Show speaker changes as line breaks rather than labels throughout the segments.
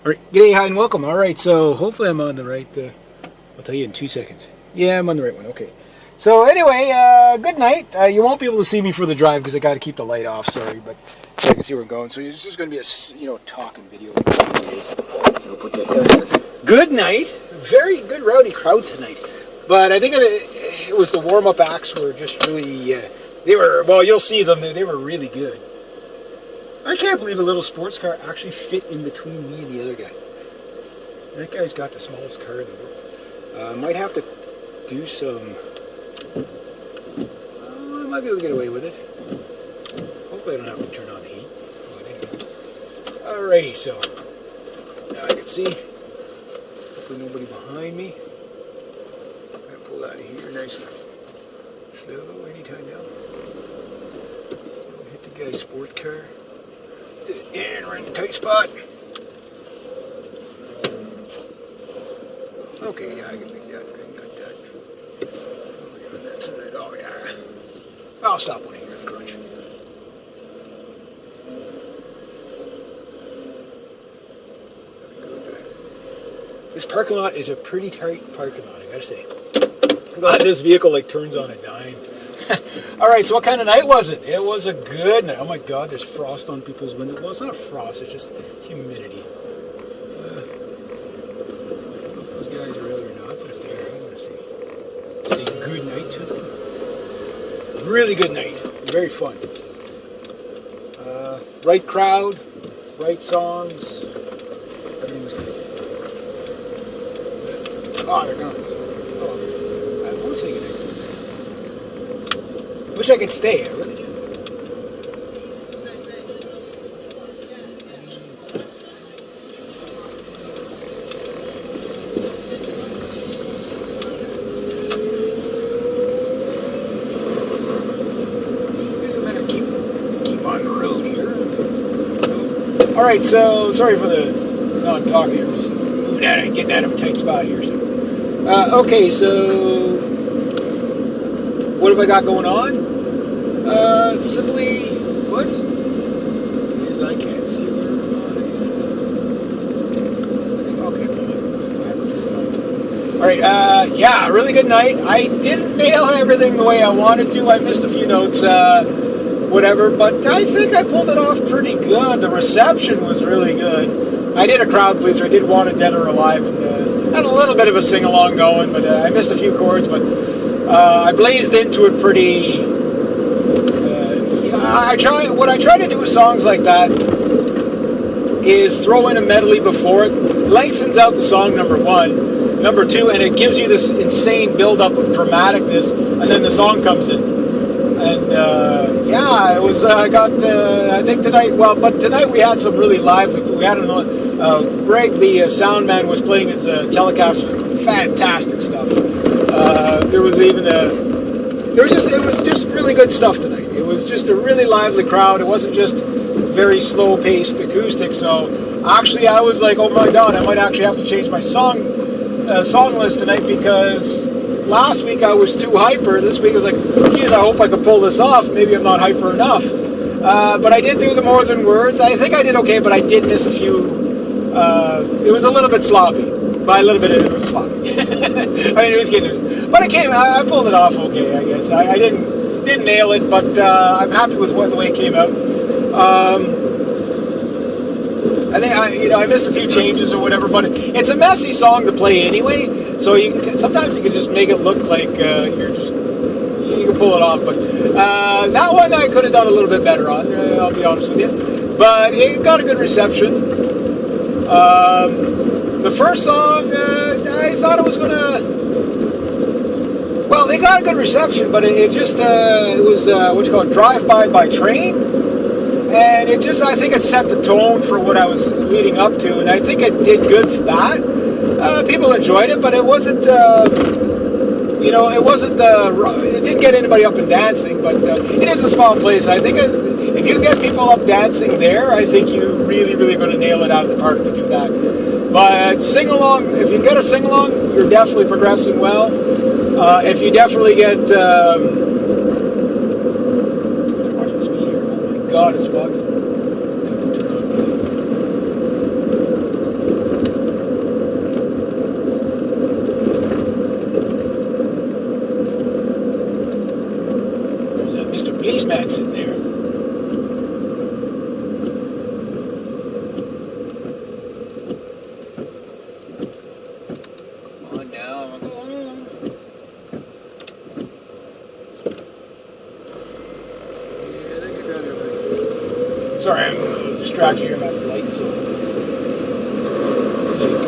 Alright, g'day, hi, and welcome. Alright, so hopefully I'm on the right, I'll tell you in 2 seconds. Yeah, I'm on the right one, okay. So anyway, good night. You won't be able to see me for the drive because I got to keep the light off, sorry, but so I can see where I'm going. So it's just going to be a, talking video. So I'll put that there. Good night. Very good rowdy crowd tonight. But I think it was the warm-up acts were just really, you'll see them, they were really good. I can't believe a little sports car actually fit in between me and the other guy. That guy's got the smallest car in the world. Might have to do some... I might be able to get away with it. Hopefully I don't have to turn on the heat. But anyway. Alrighty, so... Now I can see. Hopefully nobody behind me. I'm going to pull out of here nice and slow anytime now. Hit the guy's sport car. And we're in the tight spot. Okay, yeah, I can make that. I can cut that. Oh, yeah. I'll stop one here in the crunch. This parking lot is a pretty tight parking lot, I gotta say. I'm glad this vehicle turns on a dime. Alright, so what kind of night was it? It was a good night. Oh my god, there's frost on people's windows. Well, it's not frost, it's just humidity. I don't know if those guys are out or not, but if they are, I'm going to say good night to them. Really good night. Very fun. Right crowd, right songs. Everything was good. Oh, they're gone. Oh, I won't say good night to them. Wish I could stay. I really do. Guess I better keep on the road here. Alright, so sorry for the I'm talking here. Just moving out and getting out of a tight spot here. So okay, so what have I got going on? Simply put, is I can't see where I'm Alright, yeah, really good night. I didn't nail everything the way I wanted to. I missed a few notes, whatever, but I think I pulled it off pretty good. The reception was really good. I did a crowd pleaser. I did Want It Dead or Alive, and had a little bit of a sing-along going, but I missed a few chords, but I blazed into it pretty... What I try to do with songs like that is throw in a medley before it, lengthens out the song, number one, number two, and it gives you this insane build-up of dramaticness, and then the song comes in. And yeah, it was, I think tonight, but tonight we had some really lively, we had Greg, the sound man, was playing his telecast, fantastic stuff. There was even it was just really good stuff tonight. It was just a really lively crowd. It wasn't just very slow-paced acoustic. So actually, I was like, oh my god, I might actually have to change my song list tonight because last week I was too hyper. This week I was like, geez, I hope I could pull this off. Maybe I'm not hyper enough. But I did do the More Than Words. I think I did okay, but I did miss a few. It was a little bit sloppy. By a little bit, it was sloppy. I mean, it was getting, but I pulled it off okay, I guess. I didn't nail it, but I'm happy with the way it came out. I think I missed a few changes or whatever, but it's a messy song to play anyway. So sometimes you can just make it look like you can pull it off. But that one I could have done a little bit better on. I'll be honest with you, but it got a good reception. The first song, I thought it was gonna. Well, it got a good reception, but it was what you call it, Drive-By by Train, and I think it set the tone for what I was leading up to, and I think it did good for that. People enjoyed it, but it wasn't. It didn't get anybody up and dancing, but it is a small place. I think if you get people up dancing there, I think you're really, really going to nail it out of the park to do that. But sing along, if you get a sing along, you're definitely progressing well. If you definitely get, watch the speed here. Oh my God, it's foggy. distraction here, that light. So it's like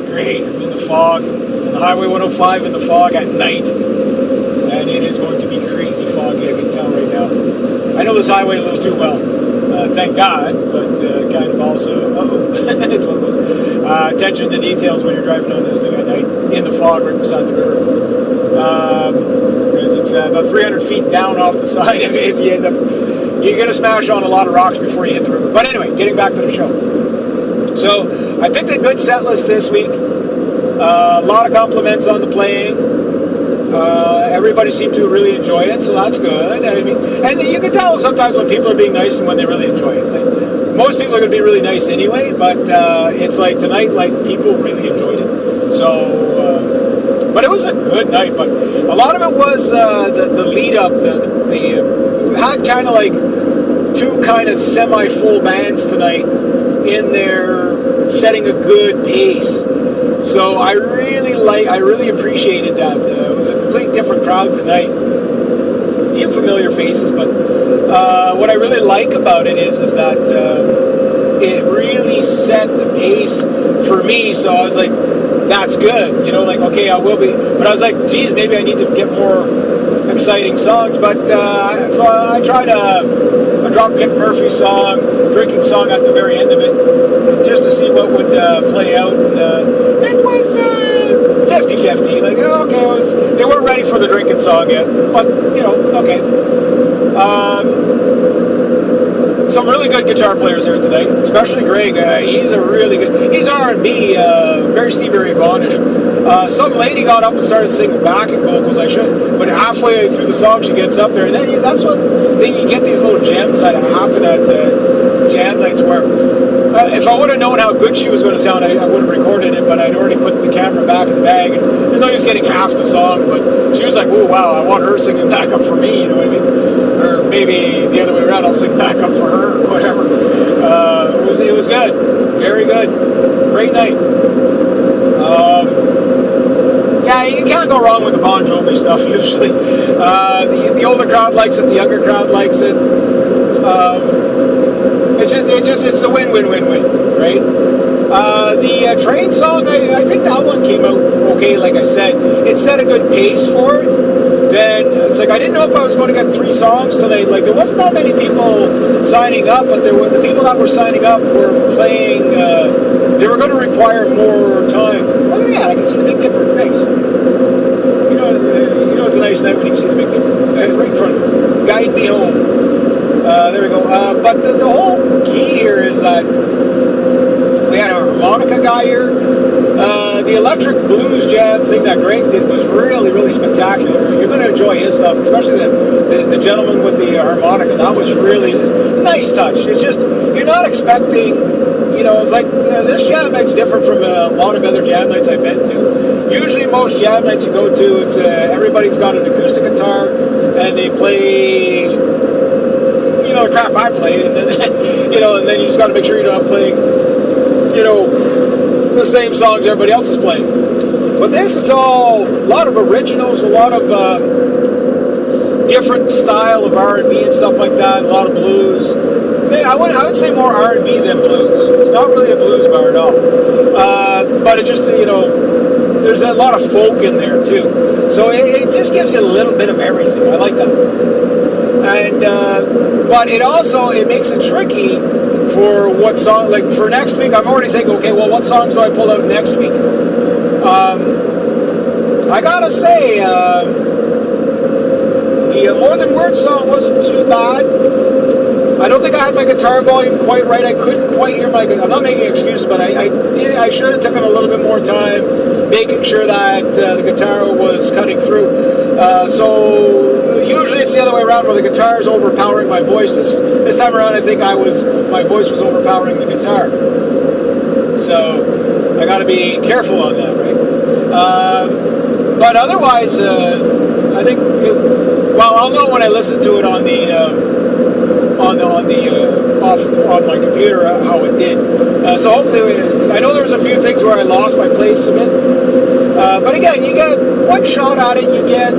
great. I'm in the fog, on the Highway 105 in the fog at night, and it is going to be crazy foggy. I can tell right now. I know this highway a little too well. Thank God, but kind of also, it's one of those attention to details when you're driving on this thing at night in the fog right beside the river. Because it's about 300 feet down off the side. If you end up, you're going to smash on a lot of rocks before you hit the river. But anyway, getting back to the show. So I picked a good set list this week. A lot of compliments on the playing. Everybody seemed to really enjoy it, so that's good. I mean, and you can tell sometimes when people are being nice and when they really enjoy it. Like, most people are going to be really nice anyway, but it's like tonight, like people really enjoyed it. So, but it was a good night. But a lot of it was the lead up. The had kind of like two kind of semi-full bands tonight in there, setting a good pace. So I really appreciated that. It was a completely different crowd tonight. A few familiar faces, but what I really like about it is that it really set the pace for me. So I was like, that's good. You know, like, okay, I will be. But I was like, geez, maybe I need to get more exciting songs. But so I tried a Dropkick Murphys song, drinking song at the very end of it, just to see what would play out. And it was 50-50. Like, okay, they weren't ready for the drinking song yet, but you know, okay. Some really good guitar players there tonight, especially Greg. He's a really good. He's R&B, very Stevie Ray Vaughan-ish. Some lady got up and started singing backing vocals. But halfway through the song, she gets up there, and then that's one thing, you get these little gems that happen at jam nights where. If I would have known how good she was going to sound, I would have recorded it, but I'd already put the camera back in the bag, and there's no use getting half the song, but she was like, oh, wow, I want her singing back up for me, you know what I mean? Or maybe the other way around, I'll sing back up for her, or whatever. It was good. Very good. Great night. Yeah, you can't go wrong with the Bon Jovi stuff, usually. The older crowd likes it, the younger crowd likes it. It's a win-win-win-win, right? The Train song, I think that one came out okay, like I said. It set a good pace for it. Then, it's like, I didn't know if I was going to get 3 songs tonight. Like, there wasn't that many people signing up, but the people that were signing up were playing, they were going to require more time. Oh, yeah, I can see the Big Dipper. Nice. You know, it's a nice night when you can see the Big Dipper. Right in front of you. Guide me home. There we go. But the whole key here is that we had a harmonica guy here. The electric blues jam thing that Greg did was really, really spectacular. You're going to enjoy his stuff, especially the gentleman with the harmonica. That was really a nice touch. It's just, you're not expecting, you know, it's like this jam night's different from a lot of other jam nights I've been to. Usually most jam nights you go to, it's everybody's got an acoustic guitar and they play, you know, the crap I play, and then, you know, and then you just got to make sure you're not playing, you know, the same songs everybody else is playing. But this is all a lot of originals, a lot of different style of R&B and stuff like that, a lot of blues. I would say more R&B than blues. It's not really a blues bar at all. But it just, you know, there's a lot of folk in there too. So it just gives you a little bit of everything. I like that. And but it makes it tricky for what song, like for next week. I'm already thinking, okay, well, what songs do I pull out next week? I gotta say, the More Than Words song wasn't too bad. I don't think I had my guitar volume quite right. I couldn't quite hear my guitar. I'm not making excuses, but I should have taken a little bit more time making sure that the guitar was cutting through. So usually it's the other way around where the guitar is overpowering my voice. This time around I think my voice was overpowering the guitar. So I got to be careful on that, right? But otherwise, I think, I'll know when I listen to it on my computer how it did. So hopefully, I know there's a few things where I lost my place a bit. But again, you get one shot at it. You get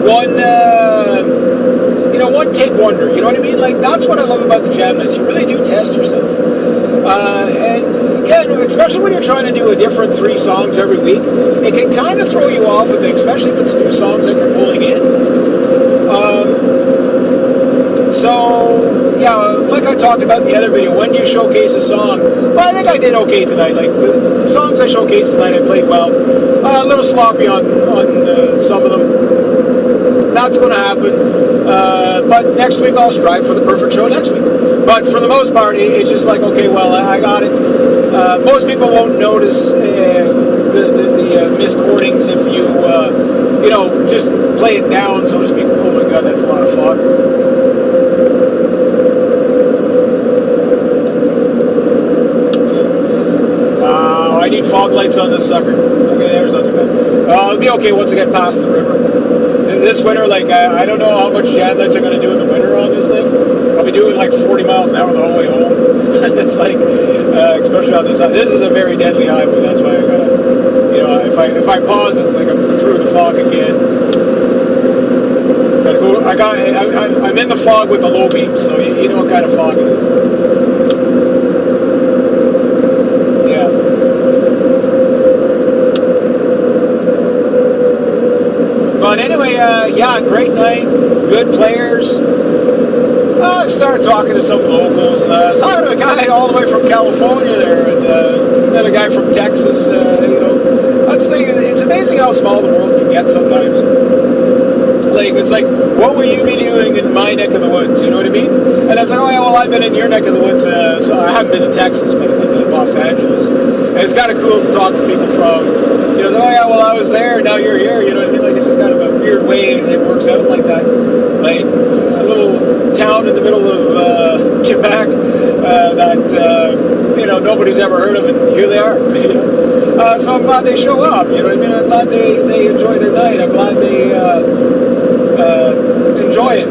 one. one take wonder. You know what I mean? Like, that's what I love about the jam nights. You really do test yourself. And again, especially when you're trying to do a different 3 songs every week, it can kind of throw you off a bit, especially if it's new songs that you're pulling in. So, yeah, like I talked about in the other video, when do you showcase a song? Well, I think I did okay tonight. Like, the songs I showcased tonight, I played well. A little sloppy on some of them. That's going to happen. But next week, I'll strive for the perfect show next week. But for the most part, it's just like, okay, well, I got it. Most people won't notice the miscordings if you, just play it down, so to speak. Oh my God, that's a lot of fog. I need fog lights on this sucker. Okay, there's not too bad. It'll be okay once I get past the river. This winter, like, I don't know how much jam nights I'm going to do in the winter on this thing. I'll be doing like 40 miles an hour the whole way home. It's like, especially on this side. This is a very deadly highway. That's why I gotta, if I pause, it's like I'm through the fog again. Gotta go. I'm in the fog with the low beam, so you know what kind of fog it is. But anyway, great night, good players. I started talking to some locals. I talked to a guy all the way from California there, and another guy from Texas. That's the thing. It's amazing how small the world can get sometimes. Like, it's like, what will you be doing in my neck of the woods? You know what I mean? And I was like, oh yeah, well, I've been in your neck of the woods. So I haven't been to Texas, but I've been to Los Angeles. And it's kind of cool to talk to people from, oh yeah, well, I was there, now you're here. You know what I mean? Like, it's just kind of a weird way it works out like that. Like, a little town in the middle of Quebec that nobody's ever heard of, and here they are. So I'm glad they show up. You know what I mean? I'm glad they enjoy their night. I'm glad they enjoy it.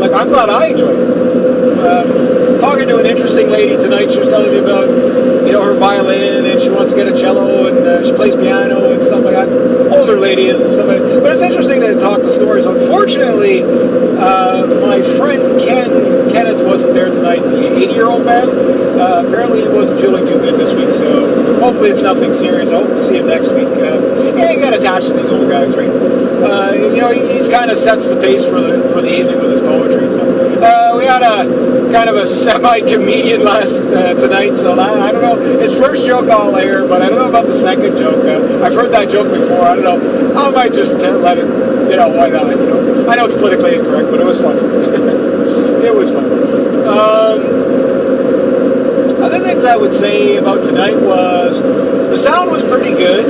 Like, I'm glad I enjoy it. Talking to an interesting lady tonight. She was telling me about her violin, and she wants to get a cello, and she plays piano and stuff like that. Older lady and stuff like that. But it's interesting to talk the stories. Unfortunately, my friend Kenneth wasn't there tonight, the 80-year-old man. Apparently he wasn't feeling too good this week, so hopefully it's nothing serious. I hope to see him next week. You get attached to these old guys, right? He's kind of sets the pace for the evening with his poetry. So we had a kind of a semi-comedian tonight, so I don't know. His first joke I'll air, but I don't know about the second joke. I've heard that joke before. I don't know. I might just let it, why not? I know it's politically incorrect, but it was funny. It was fun. Other things I would say about tonight was the sound was pretty good.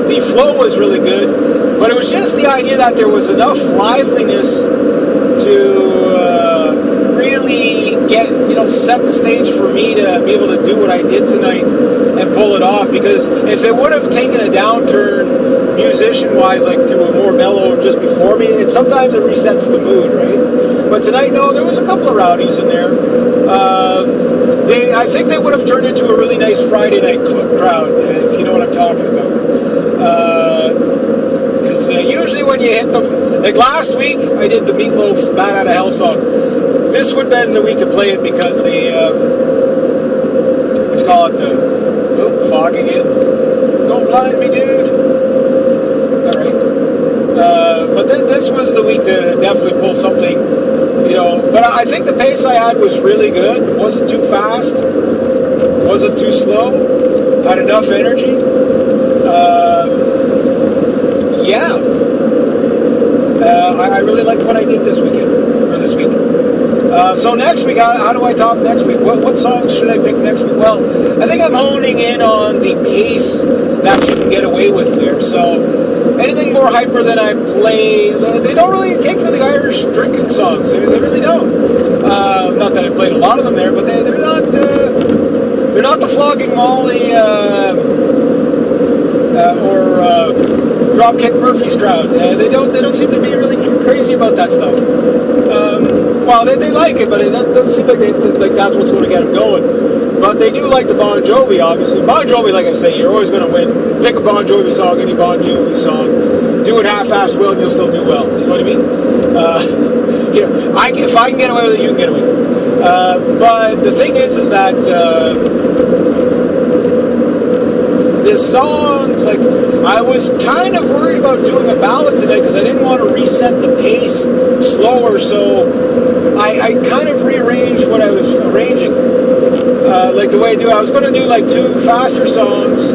The flow was really good, but it was just the idea that there was enough liveliness to really get, set the stage for me to be able to do what I did tonight and pull it off. Because if it would have taken a downturn musician-wise, like to a more mellow just before me, sometimes it resets the mood, right? But tonight, no, there was a couple of rowdies in there. I think they would have turned into a really nice Friday night crowd, if you know what I'm talking about. Because usually when you hit them, like last week, I did the Meatloaf Bat Out of Hell song. This would have been the week to play it because fog again. Don't blind me, dude. All right. But this was the week to definitely pull something, But I think the pace I had was really good. Wasn't too fast. Wasn't too slow. Had enough energy. I really liked what I did this week. So next week, how do I top next week? What songs should I pick next week? Well, I think I'm honing in on the pace that you can get away with there. So anything more hyper than I play, they don't really take to the Irish drinking songs. They really don't. Not that I've played a lot of them there, but they're not the Flogging Molly or Dropkick Murphy's crowd. They don't seem to be really crazy about that stuff. They like it, but it doesn't seem like that's what's going to get them going. But they do like the Bon Jovi, obviously. Bon Jovi, like I say, you're always going to win. Pick a Bon Jovi song, any Bon Jovi song. do it half-assed well, and you'll still do well. You know what I mean? If I can get away with it, you can get away with it. But the thing is that this song's like, I was kind of worried about doing a ballad tonight because I didn't want to reset the pace slower, so I kind of rearranged what I was arranging. Like the way I do, I was going to do like 2 faster songs,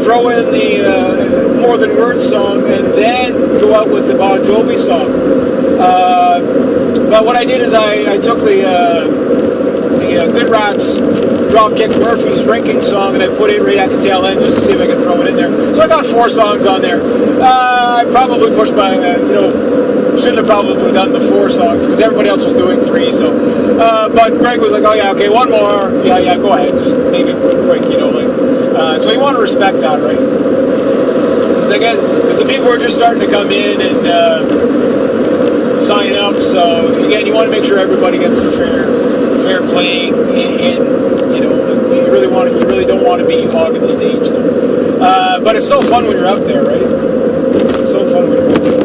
throw in the More Than Words song, and then go out with the Bon Jovi song. But what I did is I took the Good Rats Dropkick Murphys Drinking song and I put it right at the tail end just to see if I could throw it in there. So I got 4 songs on there. I probably pushed my, shouldn't have probably done the 4 songs because everybody else was doing 3. So, but Greg was like, "Oh yeah, okay, 1 more. Yeah, go ahead, just make it quick, so you want to respect that, right? Because the people are just starting to come in and sign up. So again, you want to make sure everybody gets their fair playing in. You really don't want to be hogging the stage. So. But it's so fun when you're out there, right? It's so fun when you're out there.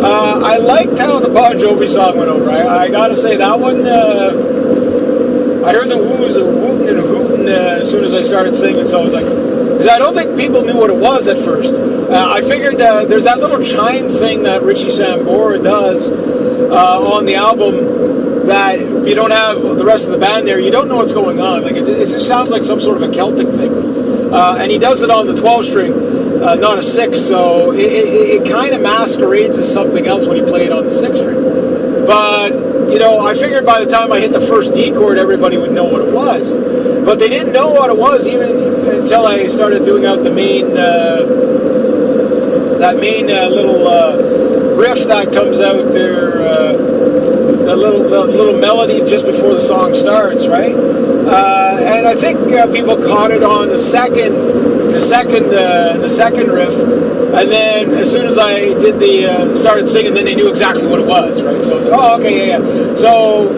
I liked how the Bon Jovi song went over. I gotta say that one. I heard the wooting and hooting as soon as I started singing. So I was like, because I don't think people knew what it was at first. I figured there's that little chime thing that Richie Sambora does on the album. That if you don't have the rest of the band there, you don't know what's going on. Like it just sounds like some sort of a Celtic thing. And he does it on the 12-string, not a 6, so it kind of masquerades as something else when you play it on the 6-string. But, I figured by the time I hit the first D chord, everybody would know what it was. But they didn't know what it was even until I started doing out the main, little riff that comes out there, the little melody just before the song starts, right? And I think people caught it on the second riff, and then as soon as I did started singing, then they knew exactly what it was, right? So I was like, oh, okay, yeah. So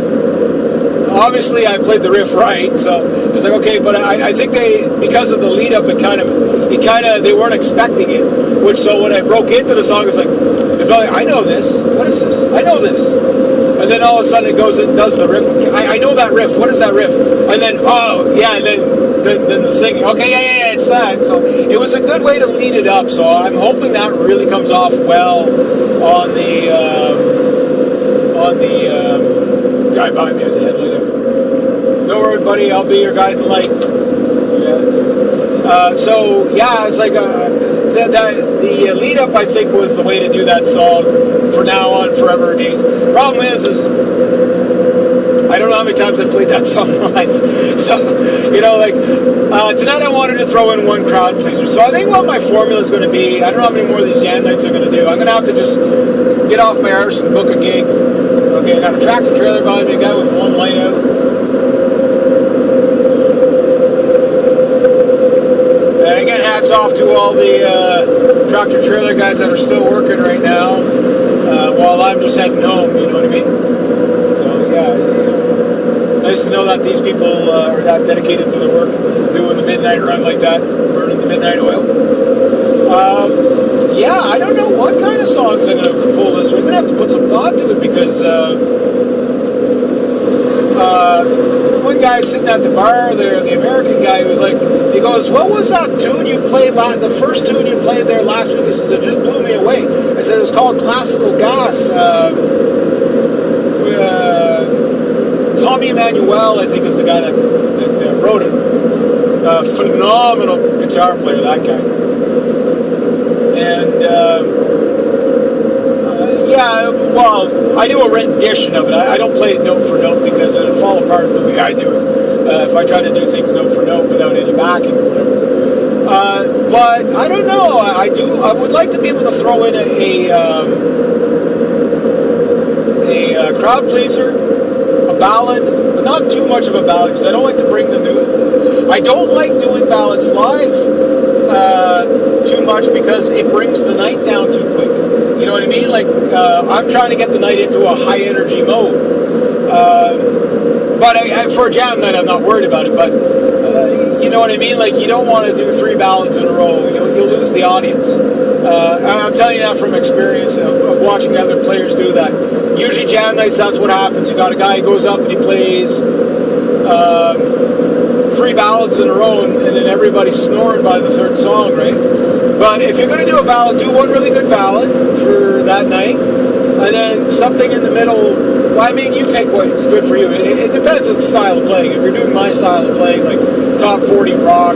obviously I played the riff right, so it's like, okay, but I think because of the lead up, they weren't expecting it. So when I broke into the song, it's like, they felt like, I know this. What is this? I know this. And then all of a sudden it goes and does the riff. I know that riff. What is that riff? And then, oh, yeah, and then the singing. Okay, yeah, it's that. So it was a good way to lead it up. So I'm hoping that really comes off well on the guy behind me has a headlight. Don't worry, buddy. I'll be your guiding light. Yeah. So yeah, it's like the lead up. I think was the way to do that song for now on, forever and days. Problem is I don't know how many times I've played that song live. So tonight I wanted to throw in 1 crowd pleaser. So I think what my formula is going to be. I don't know how many more of these jam nights I'm going to do. I'm going to have to just get off my arse and book a gig. Okay, I got a tractor trailer behind me, a guy with 1 light out. And again, hats off to all the tractor trailer guys that are still working right now, while I'm just heading home, you know what I mean? So, yeah, it's nice to know that these people are that dedicated to their work, doing the midnight run like that, burning the midnight oil. Yeah, I don't know what kind of songs I'm going to pull this. We're going to have to put some thought to it because one guy sitting at the bar there, the American guy, was like, he goes, "What was that tune you played the first tune you played there last week?" He says, "It just blew me away." I said, "It was called Classical Gas." Tommy Emmanuel, I think, is the guy that wrote it. Phenomenal guitar player, that guy. And yeah, well, I do a rendition of it. I don't play it note for note because it would fall apart the way I do it. If I try to do things note for note without any backing or whatever. But I don't know. I would like to be able to throw in a crowd pleaser, a ballad, but not too much of a ballad because I don't like to bring the new. I don't like doing ballads live too much because it brings the night down too quick. You know what I mean? Like I'm trying to get the night into a high energy mode. But for a jam night, I'm not worried about it. But You know what I mean? Like, you don't want to do 3 ballads in a row. You'll lose the audience. I'm telling you that from experience of watching other players do that. Usually jam nights, that's what happens. You got a guy who goes up and he plays 3 ballads in a row, and then everybody's snoring by the 3rd song, right? But if you're going to do a ballad, do one really good ballad for that night, and then something in the middle. Well, I mean, you pick what's good for you. It depends on the style of playing. If you're doing my style of playing, like top 40 rock,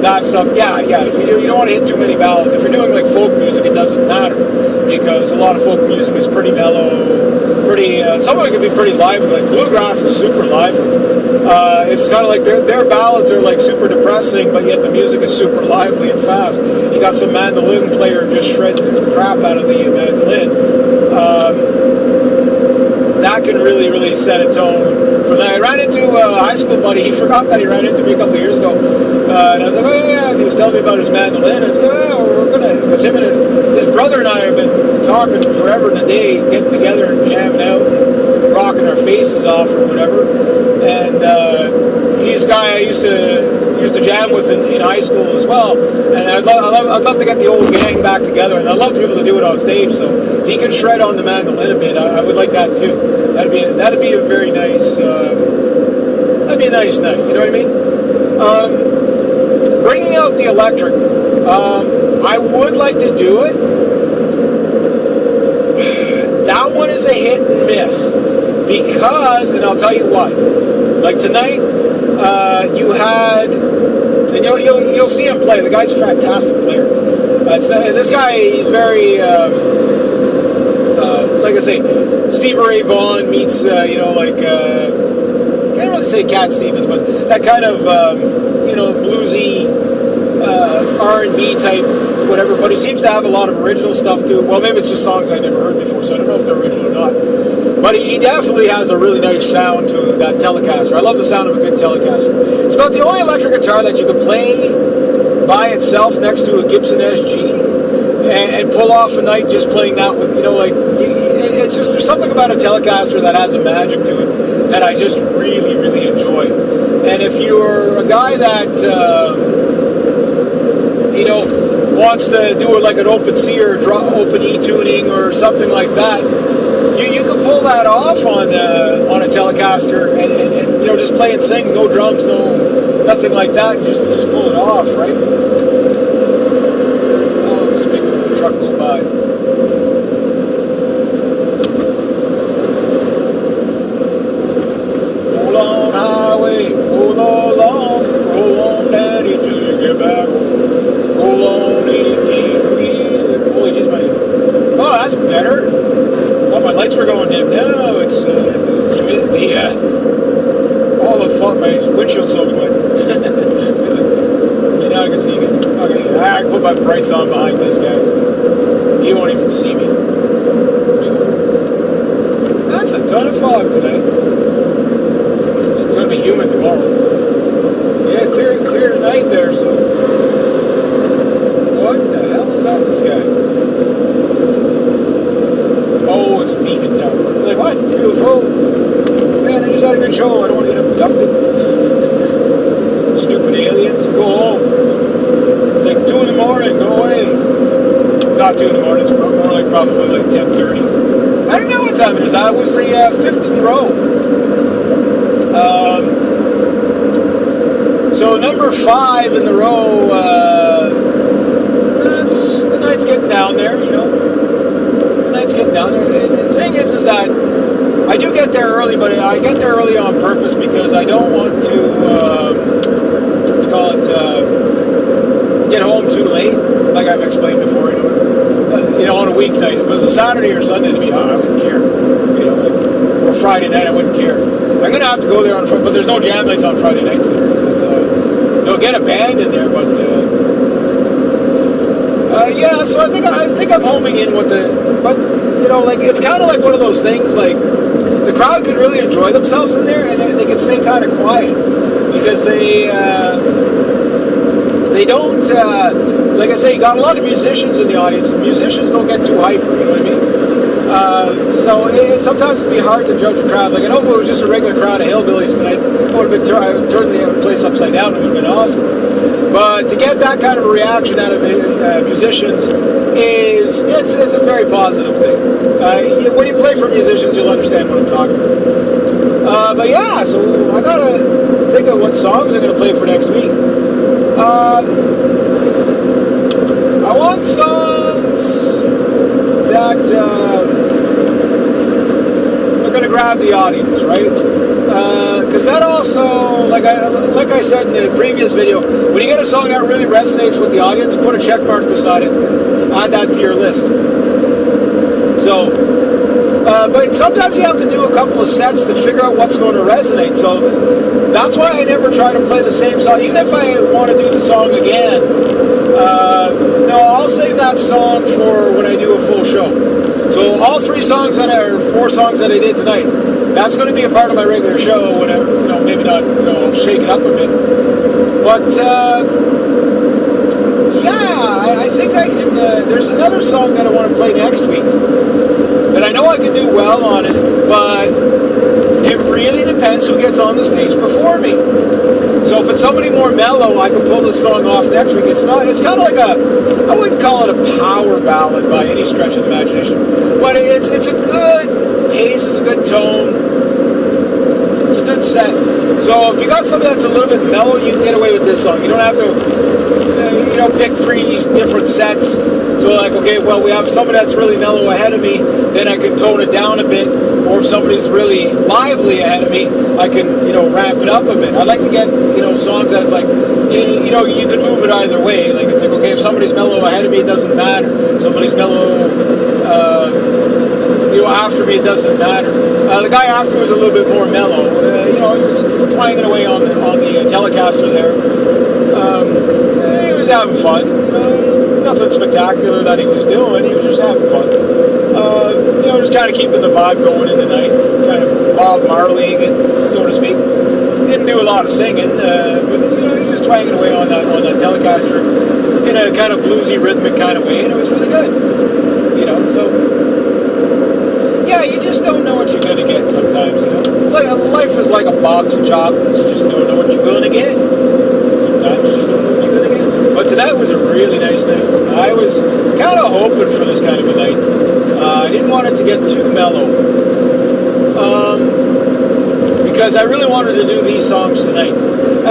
that stuff, yeah, you don't want to hit too many ballads. If you're doing like folk music, it doesn't matter, because a lot of folk music is pretty mellow, pretty. Some of it can be pretty lively. Like bluegrass is super lively. It's kind of like their ballads are like super depressing, but yet the music is super lively and fast. You got some mandolin player just shredding the crap out of the mandolin. That can really, really set a tone. From that, I ran into a high school buddy. He forgot that he ran into me a couple of years ago, and I was like, "Oh yeah," and he was telling me about his mandolin. I said, "Oh, we're gonna." It was him and his brother and I have been talking forever and a day, getting together and jamming out, and rocking our faces off or whatever. And he's a guy I used to jam with in high school as well. And I'd love to get the old gang back together, and I'd love to be able to do it on stage. So if he could shred on the mandolin a bit, I would like that too. That'd be a very nice. That'd be a nice night. You know what I mean? Bringing out the electric. I would like to do it. That one is a hit and miss, because, and I'll tell you why. Like tonight, you had, and you'll see him play. The guy's a fantastic player. This guy, he's very, like I say, Stevie Ray Vaughan meets, like, can't really say Cat Stevens, but that kind of, bluesy, R&B type, whatever. But he seems to have a lot of original stuff too. Well, maybe it's just songs I never heard before, so I don't know if they're original or not. But he definitely has a really nice sound to that Telecaster. I love the sound of a good Telecaster. It's about the only electric guitar that you can play by itself next to a Gibson SG and pull off a night just playing that with, it's just, there's something about a Telecaster that has a magic to it that I just really, really enjoy. And if you're a guy that, wants to do it like an open C or open E tuning or something like that, you can pull that off on a Telecaster and just play and sing, no drums, nothing like that. Just pull it off, right? Oh, this big truck go by. Roll on highway, roll along, roll on daddy till you get back. Roll on 18-wheeler. Holy jeez, oh, that's better. My lights were going dim. No, it's all the fun. My windshield's so good. Now I can see again. Okay, I can put my brights on behind this guy. He won't even see me. That's a ton of fog today. It's going to be humid tomorrow. Yeah, clear night there. So, what the hell is that? This guy. Oh, it's a beacon tower. I was like, what? UFO? Man, I just had a good show. I don't want to get abducted. Stupid aliens. Go home. It's like 2 in the morning. Go away. It's not 2 in the morning. It's more like probably like 10:30. I don't know what time it is. I was the 5th in the row. So number 5 in the row, the night's getting down there, Night's getting down there. The thing is that I do get there early, but I get there early on purpose because I don't want to, get home too late, like I've explained before, on a weeknight. If it was a Saturday or Sunday to me, I wouldn't care, or Friday night, I wouldn't care. I'm going to have to go there on Friday, but there's no jam nights on Friday nights there. They'll get a band in there, but so I think I'm homing in with it's kind of like one of those things, like the crowd could really enjoy themselves in there, and they can stay kind of quiet because they don't, like I say, you got a lot of musicians in the audience, and musicians don't get too hyper, you know what I mean? So sometimes it can be hard to judge a crowd. Like, I know if it was just a regular crowd of hillbillies tonight, I would have been turned the place upside down. It would have been awesome. But to get that kind of a reaction out of musicians it's a very positive thing. When you play for musicians, you'll understand what I'm talking about. But yeah, so I gotta think of what songs I'm gonna play for next week. I want songs that are going to grab the audience, right? Because that also, like I said in the previous video, when you get a song that really resonates with the audience, put a check mark beside it. Add that to your list. So, but sometimes you have to do a couple of sets to figure out what's going to resonate. So that's why I never try to play the same song, even if I want to do the song again. No, I'll save that song for when I do a full show. So all 4 songs that I did tonight, that's going to be a part of my regular show. Whatever, maybe not, shake it up a bit. But yeah, I think I can. There's another song that I want to play next week that I know I can do well on it, but it really depends who gets on the stage before me. So if it's somebody more mellow, I can pull this song off next week. It's kind of like I wouldn't call it a power ballad by any stretch of the imagination, but it's a good pace, it's a good tone, it's a good set. So if you got something that's a little bit mellow, you can get away with this song. You don't have to, pick 3 different sets. So like, okay, well, we have someone that's really mellow ahead of me, then I can tone it down a bit. Or if somebody's really lively ahead of me, I can, ramp it up a bit. I'd like to get, songs that's like, you can move it either way. Like, it's like, okay, if somebody's mellow ahead of me, it doesn't matter. If somebody's mellow, after me, it doesn't matter. The guy after me was a little bit more mellow. He was twanging away on the Telecaster there. He was having fun. Nothing spectacular that he was doing. He was just having fun. Just kind of keeping the vibe going in the night. Kind of Bob Marleying it, so to speak. Didn't do a lot of singing, but he was just twanging away on that Telecaster in a kind of bluesy, rhythmic kind of way, and it was really good. So yeah, you just don't know what you're going to get sometimes. It's like life is like a box of chocolates. You just don't know what you're going to get. Sometimes you just don't know what you're going to get. But tonight was a really nice night. I was kind of hoping for this kind of a night. I didn't want it to get too mellow. Because I really wanted to do these songs tonight.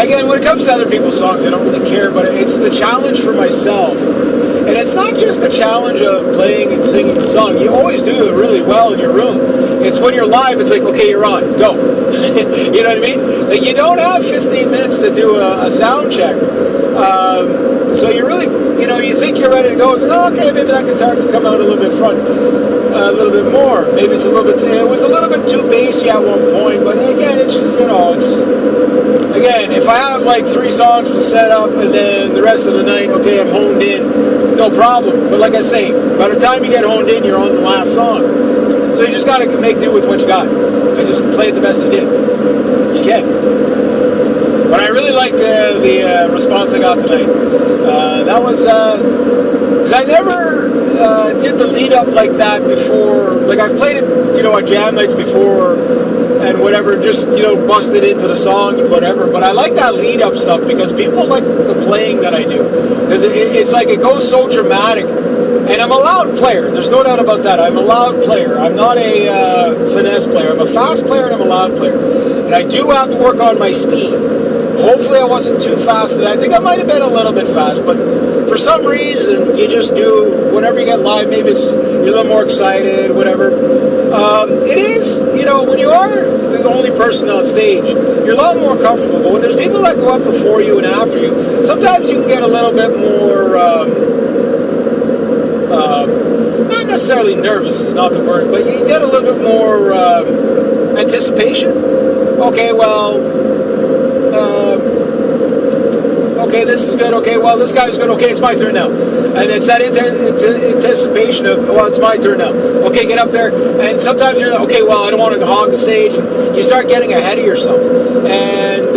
Again, when it comes to other people's songs, I don't really care, but it's the challenge for myself. And it's not just the challenge of playing and singing the song. You always do it really well in your room. It's when you're live, it's like, okay, you're on, go. You know what I mean? Like, you don't have 15 minutes to do a sound check. So you really, you think you're ready to go. It's like, oh, okay, maybe that guitar can come out a little bit front, a little bit more. Maybe it's a little bit, it was a little bit too bassy at one point, but again, again, if I have like 3 songs to set up and then the rest of the night, okay, I'm honed in, no problem. But like I say, by the time you get honed in, you're on the last song. So you just got to make do with what you got. And just play it the best you did. You can. But I really liked the response I got tonight. That was, because I never did the lead up like that before. Like, I've played it, on jam nights before and whatever, just, busted into the song and whatever. But I like that lead up stuff because people like the playing that I do. Because it's like, it goes so dramatic. And I'm a loud player. There's no doubt about that. I'm a loud player. I'm not a finesse player. I'm a fast player and I'm a loud player. And I do have to work on my speed. Hopefully I wasn't too fast today. I think I might have been a little bit fast, but for some reason, you just do, whenever you get live, maybe you're a little more excited, whatever. It is, when you are the only person on stage, you're a lot more comfortable. But when there's people that go up before you and after you, sometimes you can get a little bit more, not necessarily nervous is not the word, but you get a little bit more anticipation. Okay, well, okay, this is good. Okay, well, this guy's good. Okay, it's my turn now. And it's that anticipation of, well, it's my turn now. Okay, get up there. And sometimes you're like, okay, well, I don't want to hog the stage. And you start getting ahead of yourself. And,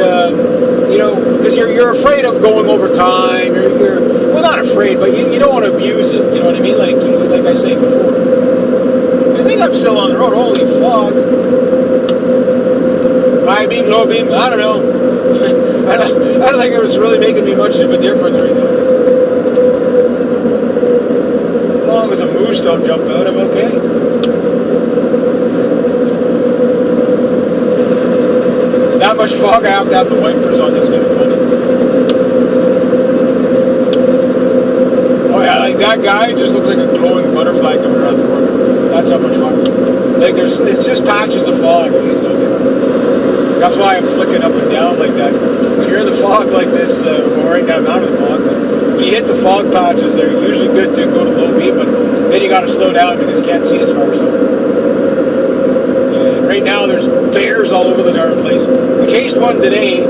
because you're afraid of going over time. You're well, not afraid, but you don't want to abuse it. You know what I mean? Like I said before. I think I'm still on the road. Holy fuck. High beam, low beam, I don't know. I don't think it was really making me much of a difference right now. As long as a moose don't jump out, I'm okay. That much fog, I have to have the wipers on. That's kind of funny. Oh yeah, like that guy just looks like a glowing butterfly coming around the corner. That's how much fog. Like it's just patches of fog. That's why I'm flicking up and down like that. When you're in the fog like this, well, right now I'm out of the fog, but when you hit the fog patches, they're usually good to go to low beam, but then you got to slow down because you can't see as far. So right now there's bears all over the darn place. I chased one today,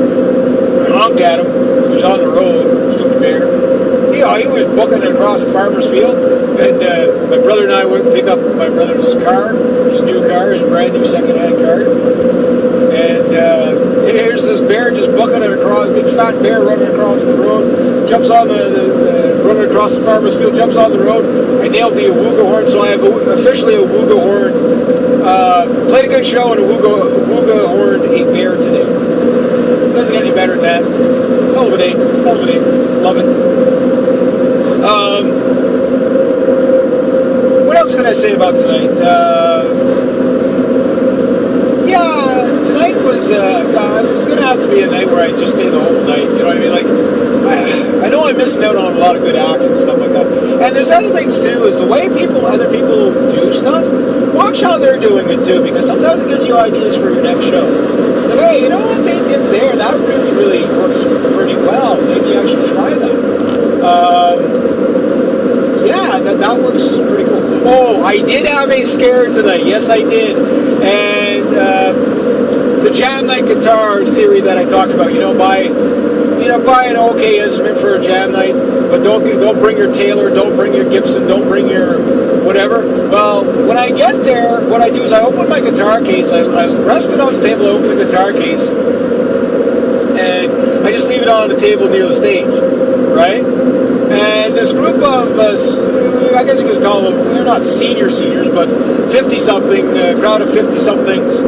honked at him. He was on the road, stupid bear. Yeah, he was booking it across a farmer's field, and my brother and I went to pick up my brother's car, his new car, his brand new second-hand car. And here's this bear just booking it across, big fat bear running across the road, jumps on running across the farmer's field, jumps on the road. I nailed the awooga horn, so I have officially a awooga horn. Played a good show and awooga horned a bear today. Doesn't get any better than that. Hell of a day, love it. What else can I say about tonight? Tonight was it's going to have to be a night where I just stay the whole night. You know what I mean? Like, I know I'm missing out on a lot of good acts and stuff like that. And there's other things too, is the way other people do stuff. Watch how they're doing it too, because sometimes it gives you ideas for your next show. So hey, you know what they did there? That really works pretty well. Maybe I should try that. That works pretty cool. Oh, I did have a scare tonight. Yes, I did. And the jam night guitar theory that I talked about, buy an okay instrument for a jam night, but don't bring your Taylor, don't bring your Gibson, don't bring your whatever. Well, when I get there, what I do is I open my guitar case, I rest it on the table, I open the guitar case, and I just leave it on the table near the stage, right? And this group of us, I guess you could call them, they're not seniors, but 50-something, a crowd of 50-somethings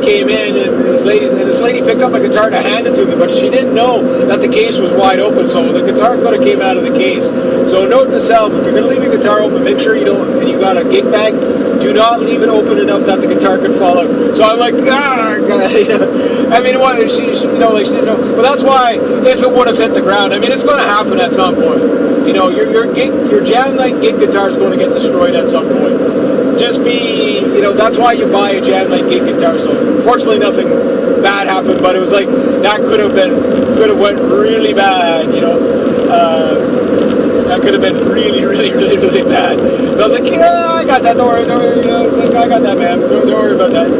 came in, and this lady picked up my guitar to hand it to me, but she didn't know that the case was wide open, so the guitar could have came out of the case. So note to self, if you're going to leave your guitar open, make sure you don't, and you got a gig bag, do not leave it open enough that the guitar could fall out. So I'm like, I mean, she didn't know. But that's why, if it would have hit the ground, I mean, it's going to happen at some point. Your jam night gig guitar is going to get destroyed at some point. Just be, that's why you buy a jam night gig guitar. So fortunately, nothing bad happened, but it was like that could have went really bad. That could have been really, really, really, really bad. So I was like, yeah, I got that. Don't worry. I was like, I got that, man. Don't worry about that.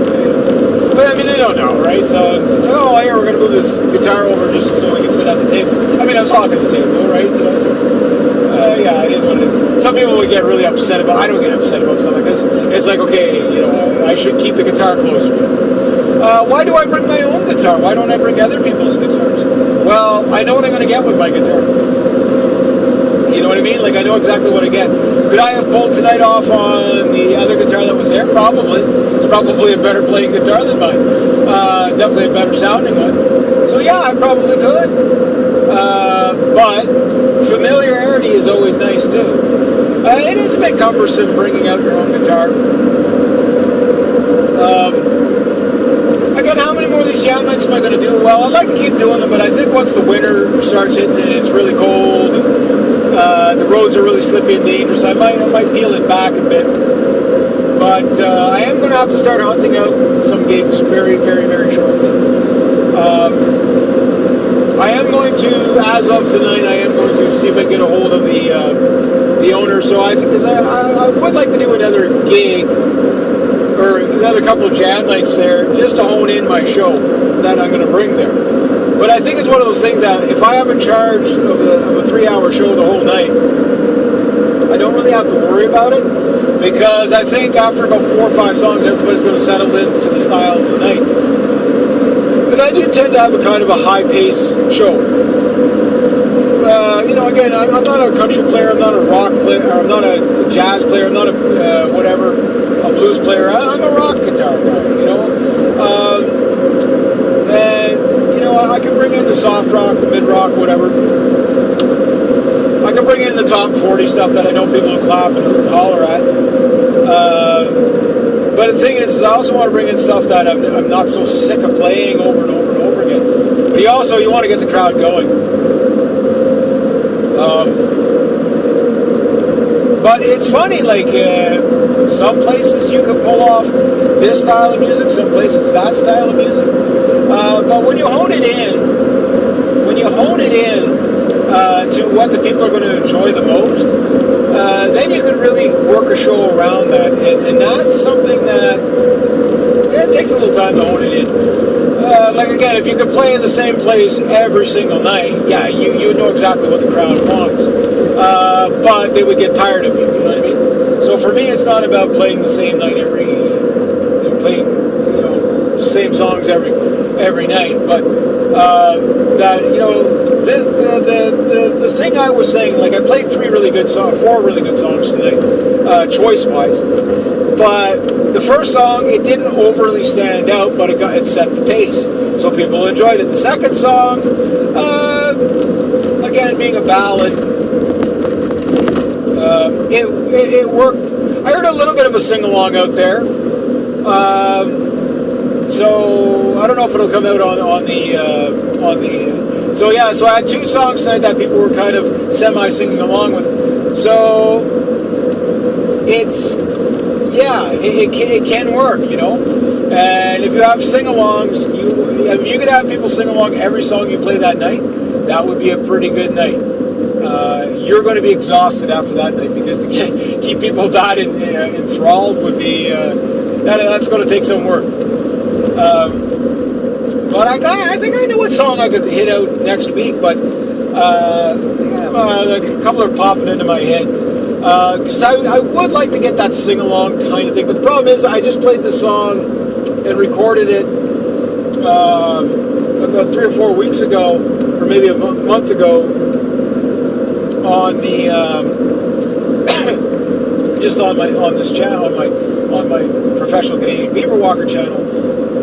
But I mean, they don't know, right? So here we're gonna move this guitar over just so we can sit at the table. I mean, I was talking at the table, right? Yeah, it is what it is. Some people would get really upset about. I don't get upset about stuff like this. It's like, okay, I should keep the guitar closer. Why do I bring my own guitar? Why don't I bring other people's guitars? Well, I know what I'm gonna get with my guitar. You know what I mean? Like, I know exactly what I get. Could I have pulled tonight off on the other guitar that was there? Probably. It's probably a better playing guitar than mine. Definitely a better sounding one. So yeah, I probably could. But familiarity is always nice too. It is a bit cumbersome bringing out your own guitar. Again, how many more of these jam nights am I going to do? Well, I'd like to keep doing them, but I think once the winter starts hitting and it's really cold and the roads are really slippy and dangerous, I might peel it back a bit. But I am going to have to start hunting out some gigs very, very, very shortly. I am going to, as of tonight, I am going to see if I can get a hold of the owner. So I think, because I would like to do another gig or another couple of jam nights there, just to hone in my show that I'm going to bring there. But I think it's one of those things that if I am in charge of a 3-hour show the whole night, I don't really have to worry about it, because I think after about 4 or 5 songs, everybody's going to settle into the style of the night. But I do tend to have a kind of a high-paced show. Again, I'm not a country player, I'm not a rock player, I'm not a jazz player, I'm not a blues player. I'm a rock guitar guy, you know. And, you know, I can bring in the soft rock, the mid rock, whatever. I can bring in the top 40 stuff that I know people will clap and hoot and holler at. But the thing is I also want to bring in stuff that I'm not so sick of playing over and over and over again. But you want to get the crowd going. But it's funny, like, some places you can pull off this style of music, some places that style of music. But when you hone it in to what the people are going to enjoy the most, then you can really work a show around that. And that's something that it takes a little time to hone it in. Like, again, if you could play in the same place every single night, yeah, you know exactly what the crowd wants. But they would get tired of you, you know what I mean? So for me, it's not about playing the same night playing, you know, same songs every night. But that, you know, the thing I was saying, like, I played four really good songs tonight, choice-wise. But the first song, it didn't overly stand out, but it set the pace, so people enjoyed it. The second song, again, being a ballad, it worked. I heard a little bit of a sing-along out there, so I don't know if it'll come out on the. So yeah, so I had two songs tonight that people were kind of semi-singing along with. So it's. Yeah, it can work, you know. And if you have sing-alongs, you could have people sing along every song you play that night. That would be a pretty good night. You're going to be exhausted after that night, because to keep people that enthralled would be that's going to take some work. But I think I know what song I could hit out next week. But like a couple are popping into my head. Because I would like to get that sing-along kind of thing. But the problem is I just played this song and recorded it about 3 or 4 weeks ago, or maybe a month ago, on the just on this channel, on my professional Canadian Beaver Walker channel.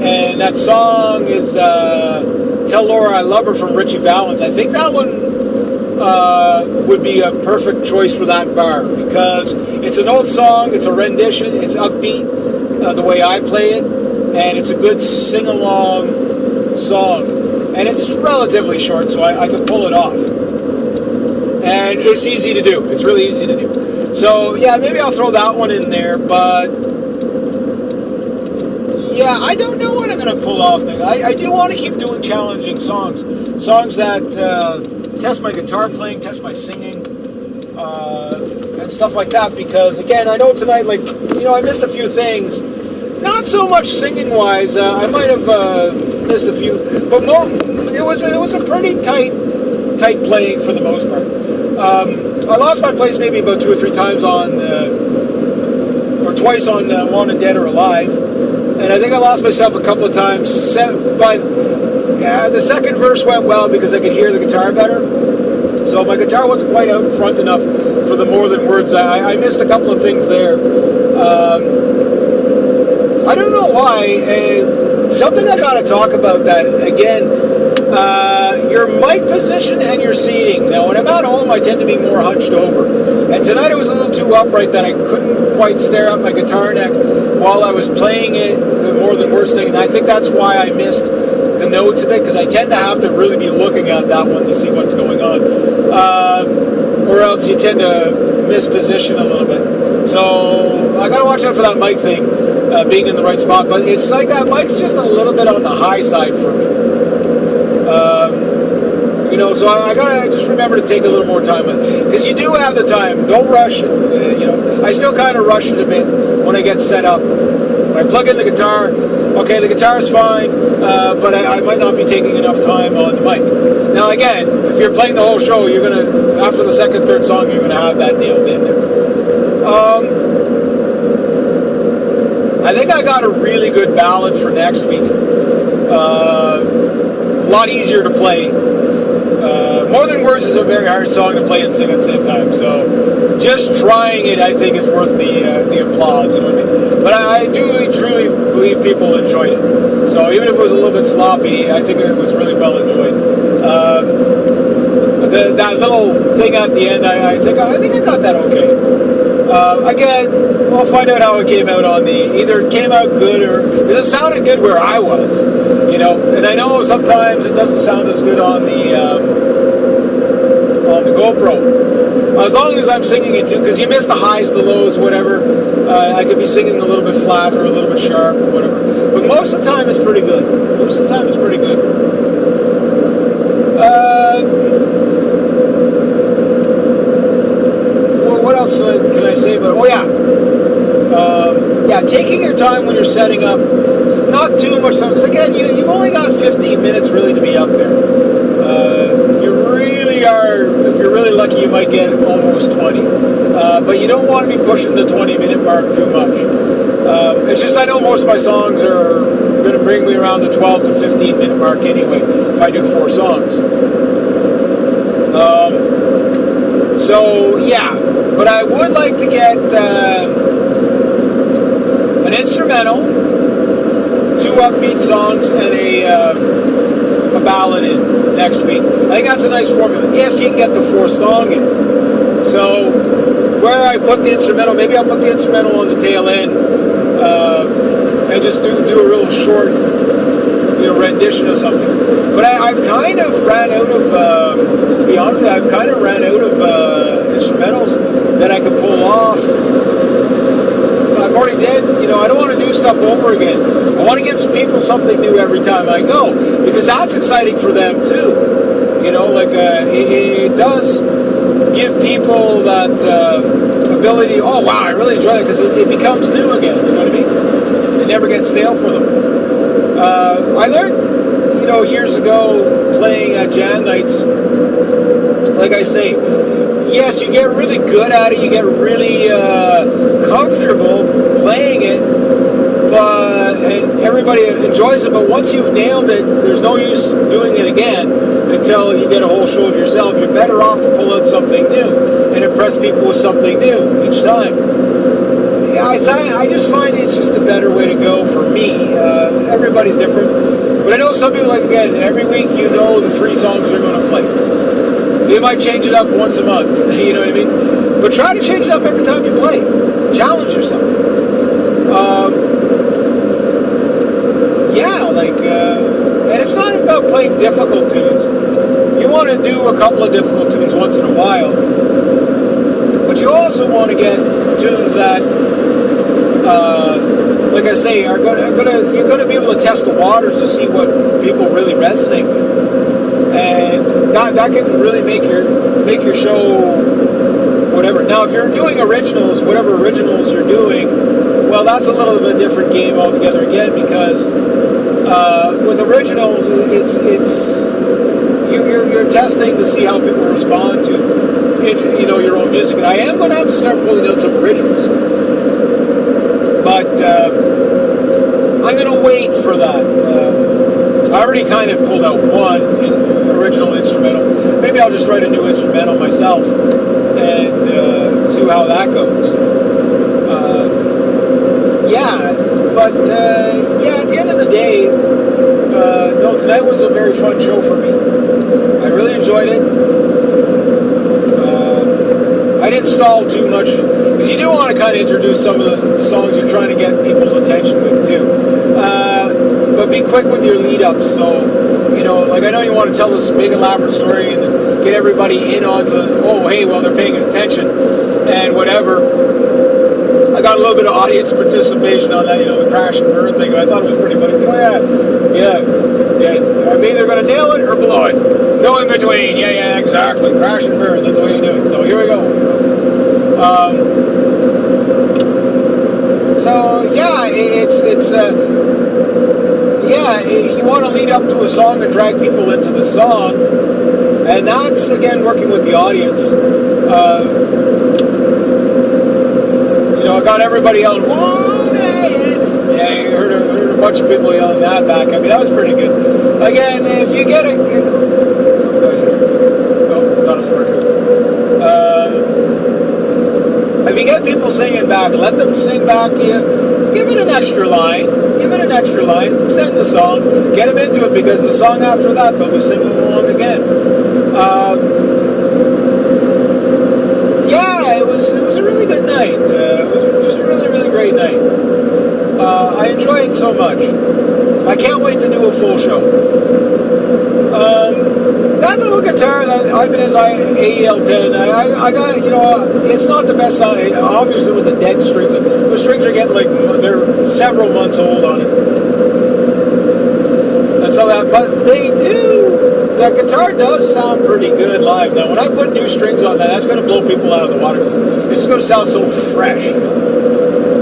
And that song is Tell Laura I Love Her from Richie Valens. I think that one would be a perfect choice for that bar, because it's an old song, it's a rendition, it's upbeat the way I play it, and it's a good sing-along song, and it's relatively short, so I can pull it off, and it's easy to do. It's really easy to do. So yeah, maybe I'll throw that one in there. But yeah, I don't know what I'm going to pull off. I do want to keep doing challenging songs that test my guitar playing, test my singing, and stuff like that. Because again, I know tonight, like, you know, I missed a few things. Not so much singing wise. I might have missed a few, but it was a pretty tight playing for the most part. I lost my place maybe about 2 or 3 times or twice on Wanted Dead or Alive, and I think I lost myself a couple of times. But yeah, the second verse went well because I could hear the guitar better. So my guitar wasn't quite out front enough for the more than words. I missed a couple of things there. I don't know why. Something I got to talk about that again. Your mic position and your seating. Now, when I'm at home, I tend to be more hunched over. And tonight it was a little too upright that I couldn't quite stare at my guitar neck while I was playing it, the more than worse thing. And I think that's why I missed the notes a bit, because I tend to have to really be looking at that one to see what's going on. Or else you tend to miss position a little bit. So I got to watch out for that mic thing being in the right spot. But it's like that mic's just a little bit on the high side for me. You know, so I gotta just remember to take a little more time, because you do have the time. Don't rush it. You know, I still kind of rush it a bit when I get set up. I plug in the guitar. Okay, the guitar is fine, but I might not be taking enough time on the mic. Now, again, if you're playing the whole show, you're gonna, after the second, third song, you're gonna have that nailed in there. I think I got a really good ballad for next week. A lot easier to play. More Than Words is a very hard song to play and sing at the same time. So just trying it, I think, is worth the applause. You know what I mean? But I do truly believe people enjoyed it. So even if it was a little bit sloppy, I think it was really well enjoyed. That little thing at the end, I think I got that okay. Again, we'll find out how it came out on either it came out good or because it sounded good where I was, you know. And I know sometimes it doesn't sound as good on the GoPro. As long as I'm singing it too, because you miss the highs, the lows, whatever. I could be singing a little bit flat or a little bit sharp or whatever. But most of the time it's pretty good. Most of the time it's pretty good. What else can I say about it? Oh yeah, taking your time when you're setting up, not too much time. Because again, you've only got 15 minutes really to be up there. If you're really lucky, you might get almost 20. But you don't want to be pushing the 20-minute mark too much. It's just I know most of my songs are going to bring me around the 12 to 15-minute mark anyway, if I do 4 songs. So, yeah. But I would like to get an instrumental, 2 upbeat songs, and a ballad in next week. I think that's a nice formula, if you can get the 4th song in. So, where I put the instrumental, maybe I'll put the instrumental on the tail end, and just do a real short, rendition of something. But I've kind of ran out of, to be honest, I've kind of ran out of instrumentals that I could pull off. I've already did, I don't want to do stuff over again. I want to give people something new every time I go, because that's exciting for them too. It does give people that ability, oh wow, I really enjoy it, because it becomes new again, you know what I mean? It never gets stale for them. I learned, years ago playing at jam nights, like I say, yes, you get really good at it, you get really comfortable playing it, and everybody enjoys it, but once you've nailed it, there's no use doing it again until you get a whole show of yourself. You're better off to pull out something new and impress people with something new each time. Yeah, I just find it's just a better way to go for me. Everybody's different. But I know some people, again, every week the 3 songs they're going to play. They might change it up once a month, you know what I mean? But try to change it up every time you play. Challenge yourself. And it's not about playing difficult tunes. You want to do a couple of difficult tunes once in a while, but you also want to get tunes that, like I say, you're going to be able to test the waters to see what people really resonate with, and that can really make your show whatever. Now, if you're doing originals, whatever originals you're doing, well, that's a little bit of a different game altogether again, because with originals, you're testing to see how people respond to your own music. And I am going to have to start pulling out some originals, but I'm going to wait for that. I already kind of pulled out one original instrumental. Maybe I'll just write a new instrumental myself and see how that goes. At the end of the day, tonight was a very fun show for me. I really enjoyed it. I didn't stall too much, because you do want to kind of introduce some of the songs you're trying to get people's attention with too. But be quick with your lead-ups. So, I know you want to tell this big elaborate story and get everybody in onto, they're paying attention and whatever. I got a little bit of audience participation on that, the crash and burn thing. I thought it was pretty funny. Yeah. I'm either going to nail it or blow it. No in between. Yeah, exactly. Crash and burn. That's the way you do it. So here we go. You want to lead up to a song and drag people into the song, and that's again working with the audience. I got everybody yelling, "Whoa, man!" Yeah, you heard a bunch of people yelling that back. I mean, that was pretty good. Again, if you get it, thought it was working. people singing back. Let them sing back to you. Give it an extra line. Give it an extra line. Extend the song. Get them into it, because the song after that, they'll be singing along again. Yeah, it was a really good night. It was just a really, really great night. I enjoy it so much. I can't wait to do a full show. That little guitar that Ibanez AEL10, I got, it's not the best sound. Obviously, with the dead strings, the strings are getting they're several months old on it. And so but they do. That guitar does sound pretty good live. Now, when I put new strings on that's going to blow people out of the water. It's going to sound so fresh.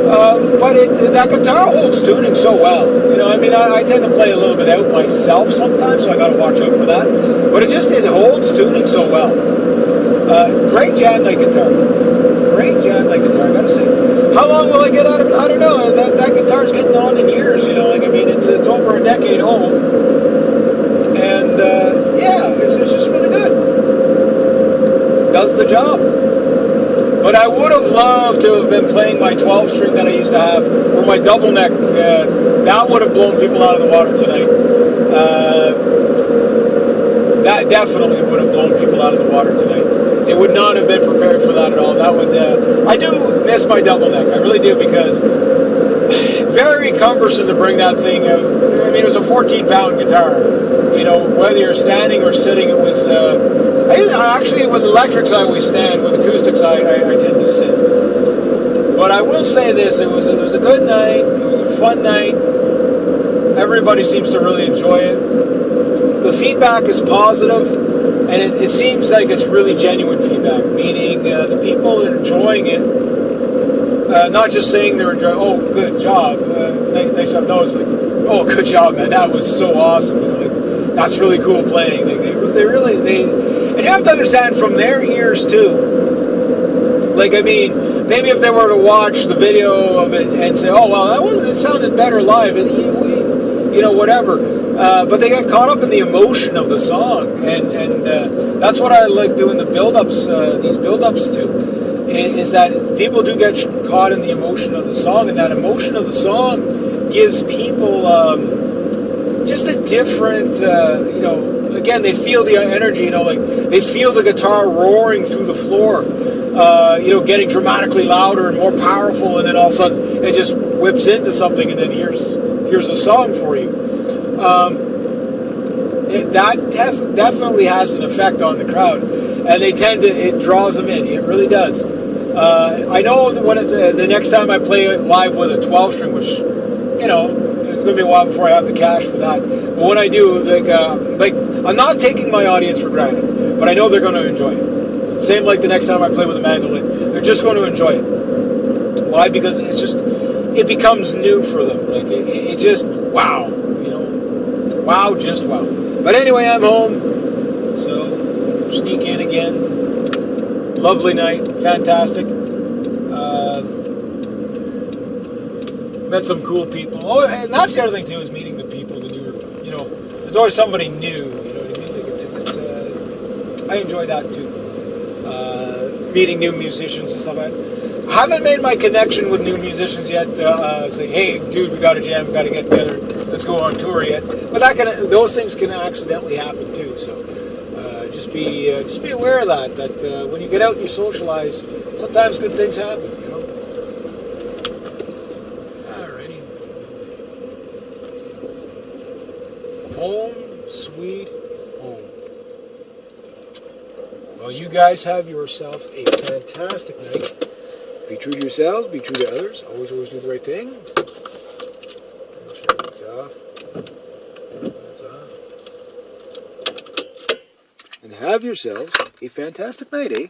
But that guitar holds tuning so well. I tend to play a little bit out myself sometimes, so I got to watch out for that. But it holds tuning so well. Great jam night guitar. Great jam night guitar, I got to say. How long will I get out of it? I don't know. That guitar's getting on in years. It's over a decade old. And yeah, it's just really good. Does the job. But I would have loved to have been playing my 12-string that I used to have, or my double neck. That would have blown people out of the water tonight. That definitely would have blown people out of the water tonight. It would not have been prepared for that at all. That would. I do miss my double neck. I really do, because very cumbersome to bring that thing out. It was a 14-pound guitar. Whether you're standing or sitting, it was. Actually, with electrics, I always stand. With acoustics, I tend to sit. But I will say this: it was a good night. It was a fun night. Everybody seems to really enjoy it. The feedback is positive, and it seems like it's really genuine feedback. Meaning, the people are enjoying it. Not just saying they're enjoying. Oh, good job! Nice job. No, it's like, oh, good job, man. That was so awesome. That's really cool playing. They really. And you have to understand from their ears too. Maybe if they were to watch the video of it and say, "Oh, well, it sounded better live," whatever. But they got caught up in the emotion of the song, and that's what I like doing the build-ups. These build-ups to is that people do get caught in the emotion of the song, and that emotion of the song gives people just a different, Again, they feel the energy, they feel the guitar roaring through the floor, getting dramatically louder and more powerful, and then all of a sudden it just whips into something, and then here's a song for you. That definitely has an effect on the crowd, and it draws them in. It really does. I know that when the next time I play live with a 12-string, which, it's going to be a while before I have the cash for that. But when I do, I'm not taking my audience for granted, but I know they're going to enjoy it. Same like the next time I play with a mandolin. They're just going to enjoy it. Why? Because it becomes new for them. It just, wow. Wow, just wow. But anyway, I'm home. So, sneak in again. Lovely night. Fantastic. Met some cool people. Oh, and that's the other thing too, is meeting the people, the newer. There's always somebody new. You know what I mean? I enjoy that too. Meeting new musicians and stuff like that. I haven't made my connection with new musicians yet. Saying, "Hey, dude, we got to jam. We got to get together. Let's go on tour yet." But those things can accidentally happen too. So just be aware of that. That when you get out and you socialize, sometimes good things happen. Home, sweet home. Well, you guys have yourself a fantastic night. Be true to yourselves, be true to others. Always do the right thing. Turn this off. That's off. And have yourselves a fantastic night, eh?